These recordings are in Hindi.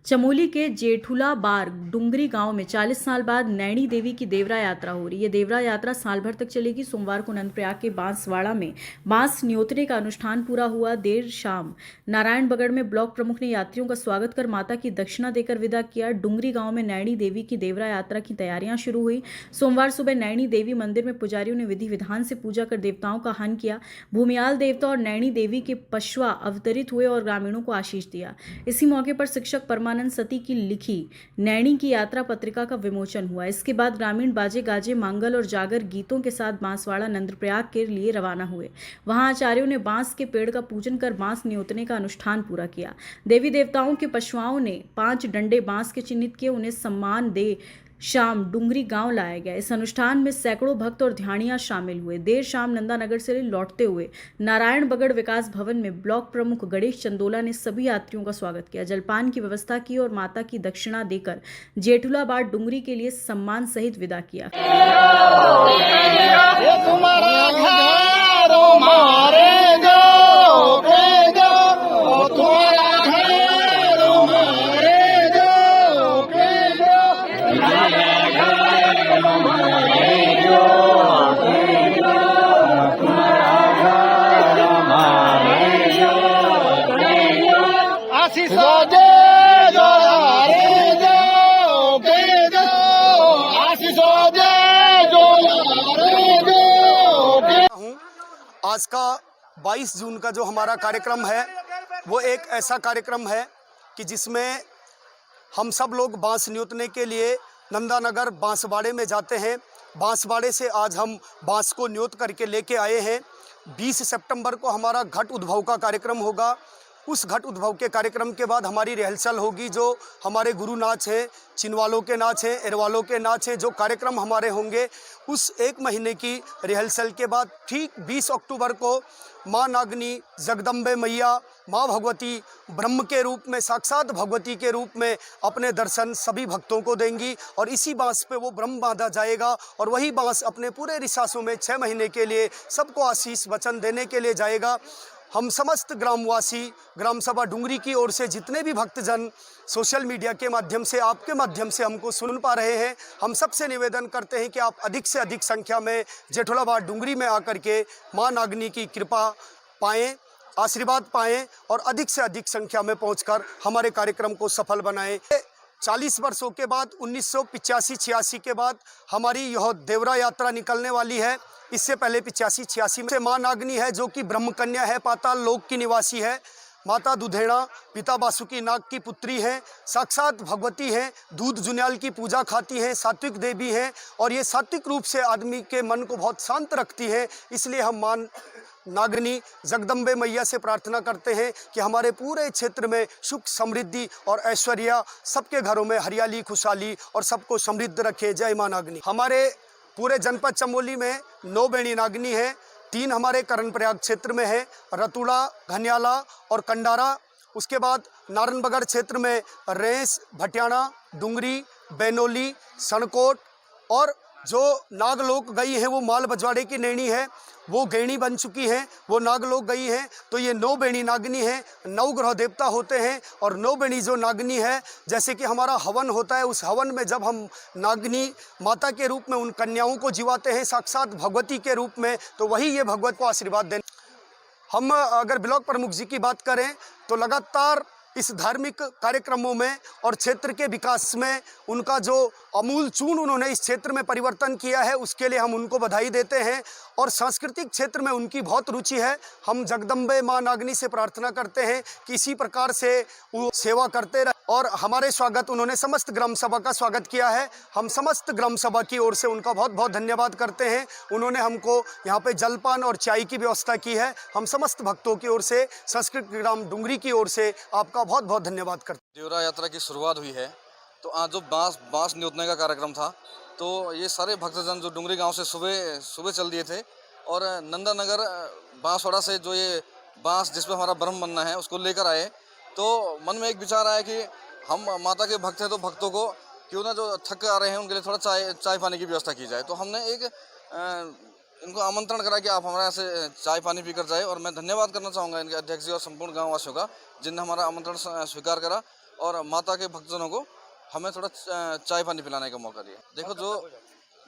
चमोली के जेठुला बार डुंगरी गांव में 40 साल बाद नैनी देवी की देवरा यात्रा हो रही है। देवरा यात्रा साल भर तक चलेगी। सोमवार को नंदप्रयाग के बांसवाड़ा में बांस न्योतने का अनुष्ठान पूरा हुआ। देर शाम नारायण बगड़ में ब्लॉक प्रमुख ने यात्रियों का स्वागत कर माता की दक्षिणा देकर विदा किया। डुंगरी गांव में नैनी देवी की देवरा यात्रा की तैयारियां शुरू हुई। सोमवार सुबह नैनी देवी मंदिर में पुजारियों ने विधि विधान से पूजा कर देवताओं का हवन किया। भूमियाल देवता और नैनी देवी के पशवा अवतरित हुए और ग्रामीणों को आशीष दिया। इसी मौके पर शिक्षक परमानंद सती की लिखी नैनी की यात्रा पत्रिका का विमोचन हुआ। इसके बाद ग्रामीण बाजे गाजे मांगल और जागर गीतों के साथ बांसवाड़ा नंदप्रयाग के लिए रवाना हुए। वहां आचार्यों ने बांस के पेड़ का पूजन कर बांस न्योतने का अनुष्ठान पूरा किया। देवी देवताओं के पशुओं ने 5 डंडे बांस के चिन्हित किए, उन्हें सम्मान दे शाम डुंगरी गांव लाया गया। इस अनुष्ठान में सैकड़ों भक्त और ध्यानिया शामिल हुए। देर शाम नंदानगर से लौटते हुए नारायण बगड़ विकास भवन में ब्लॉक प्रमुख गणेश चंदोला ने सभी यात्रियों का स्वागत किया, जलपान की व्यवस्था की और माता की दक्षिणा देकर जेठुला बाट डुंगरी के लिए सम्मान सहित विदा किया। आज का 22 जून का जो हमारा कार्यक्रम है वो एक ऐसा कार्यक्रम है कि जिसमें हम सब लोग बांस न्योतने के लिए नंदानगर बांसवाड़े में जाते हैं। बांसवाड़े से आज हम बांस को न्योत करके लेके आए हैं। 20 सितंबर को हमारा घट उद्भव का कार्यक्रम होगा। उस घट उद्भव के कार्यक्रम के बाद हमारी रिहर्सल होगी, जो हमारे गुरु नाच हैं, चिनवालों के नाच हैं, एरवालों के नाच हैं, जो कार्यक्रम हमारे होंगे। उस 1 महीने की रिहर्सल के बाद ठीक 20 अक्टूबर को माँ नागनी जगदम्बे मैया, माँ भगवती ब्रह्म के रूप में, साक्षात भगवती के रूप में अपने दर्शन सभी भक्तों को देंगी और इसी बांस पे वो ब्रह्म बांधा जाएगा और वही बांस अपने पूरे रिसासों में 6 महीने के लिए सबको आशीष वचन देने के लिए जाएगा। हम समस्त ग्रामवासी, ग्राम सभा डुंगरी की ओर से जितने भी भक्तजन सोशल मीडिया के माध्यम से, आपके माध्यम से हमको सुन पा रहे हैं, हम सबसे निवेदन करते हैं कि आप अधिक से अधिक संख्या में जेठुला बाट डुंगरी में आकर के माँ नागनी की कृपा पाएँ, आशीर्वाद पाएँ और अधिक से अधिक संख्या में पहुंचकर हमारे कार्यक्रम को सफल बनाएं। 40 वर्षों के बाद 1985-86 के बाद हमारी यह देवरा यात्रा निकलने वाली है। इससे पहले 85-86 से माँ नागनी है, जो कि ब्रह्म कन्या है, पाताल लोक की निवासी है। माता दुधेड़ा पिता बासुकी नाग की पुत्री हैं, साक्षात भगवती हैं, दूध जुन्याल की पूजा खाती हैं, सात्विक देवी हैं और ये सात्विक रूप से आदमी के मन को बहुत शांत रखती है। इसलिए हम माँ नागनी जगदम्बे मैया से प्रार्थना करते हैं कि हमारे पूरे क्षेत्र में सुख समृद्धि और ऐश्वर्य, सबके घरों में हरियाली खुशहाली और सबको समृद्ध रखे। जय माँ नागनी। हमारे पूरे जनपद चमोली में 9 बेणी नागनी है। 3 हमारे कर्णप्रयाग क्षेत्र में है, रतुड़ा, घनियाला और कंडारा। उसके बाद नारायणबगड़ क्षेत्र में रेस, भटियाना, डुंगरी, बैनोली, सनकोट और जो नागलोक गई है वो माल बजवाड़े की नैनी है, वो गैणी बन चुकी हैं, वो नागलोक गई हैं। तो ये 9 बेणी नागनी है। 9 ग्रह देवता होते हैं और 9 बेणी जो नागनी है, जैसे कि हमारा हवन होता है, उस हवन में जब हम नागनी माता के रूप में उन कन्याओं को जिवाते हैं साक्षात भगवती के रूप में, तो वही ये भगवत को आशीर्वाद दें। हम अगर ब्लॉक प्रमुख जी की बात करें तो लगातार इस धार्मिक कार्यक्रमों में और क्षेत्र के विकास में उनका जो अमूल चूर्ण उन्होंने इस क्षेत्र में परिवर्तन किया है, उसके लिए हम उनको बधाई देते हैं। और सांस्कृतिक क्षेत्र में उनकी बहुत रुचि है। हम जगदम्बे माँ नागनी से प्रार्थना करते हैं कि इसी प्रकार से वो सेवा करते रहे। और हमारे स्वागत उन्होंने समस्त ग्राम सभा का स्वागत किया है। हम समस्त ग्राम सभा की ओर से उनका बहुत बहुत धन्यवाद करते हैं। उन्होंने हमको यहाँ पे जलपान और चाय की व्यवस्था की है। हम समस्त भक्तों की ओर से, संस्कृत ग्राम डुंगरी की ओर से आपका बहुत बहुत धन्यवाद करते हैं। देवरा यात्रा की शुरुआत हुई है, तो आज जो बांस न्योतने का कार्यक्रम था, तो ये सारे भक्तजन जो डुंगरी गांव से सुबह चल दिए थे और नंदानगर बांसवाड़ा से जो ये बांस जिसमें हमारा ब्रह्म बनना है उसको लेकर आए। तो मन में एक विचार आया कि हम माता के भक्त हैं, तो भक्तों को क्यों ना जो थक आ रहे हैं उनके लिए थोड़ा चाय पानी की व्यवस्था की जाए। तो हमने एक इनको आमंत्रण करा कि आप हमारे यहाँ से चाय पानी पीकर जाए। और मैं धन्यवाद करना चाहूँगा इनके अध्यक्ष जी और संपूर्ण गाँव वासियों का, जिनने हमारा आमंत्रण स्वीकार करा और माता के भक्तजनों को हमें थोड़ा चाय पानी पिलाने का मौका दिया। देखो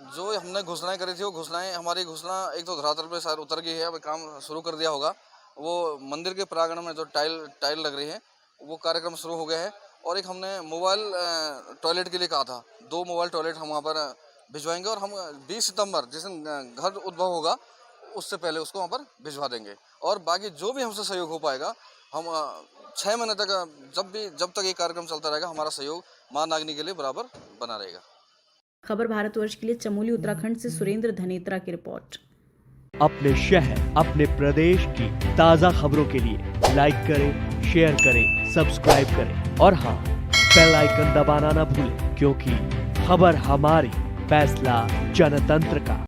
जो हमने घोषणाएं करी थी, वो घोषणाएं, हमारी घोषणा एक तो धरातल पे शायद उतर गई है, अब काम शुरू कर दिया होगा। वो मंदिर के प्रांगण में जो टाइल लग रही है, वो कार्यक्रम शुरू हो गया है। और एक हमने मोबाइल टॉयलेट के लिए कहा था, 2 मोबाइल टॉयलेट हम वहाँ पर भिजवाएंगे और हम 20 सितंबर जिस दिन घर उद्भव होगा उससे पहले उसको वहाँ पर भिजवा देंगे। और बाकी जो भी हमसे सहयोग हो पाएगा, हम 6 महीने तक जब तक ये कार्यक्रम चलता रहेगा, हमारा सहयोग मां नागनी के लिए बराबर बना रहेगा। खबर भारतवर्ष के लिए चमोली उत्तराखंड से सुरेंद्र धनेत्रा की रिपोर्ट। अपने शहर, अपने प्रदेश की ताजा खबरों के लिए लाइक करें, शेयर करें, सब्सक्राइब करें और हाँ, बेल आइकन दबाना ना भूलें, क्योंकि खबर हमारी, फैसला जनतंत्र का।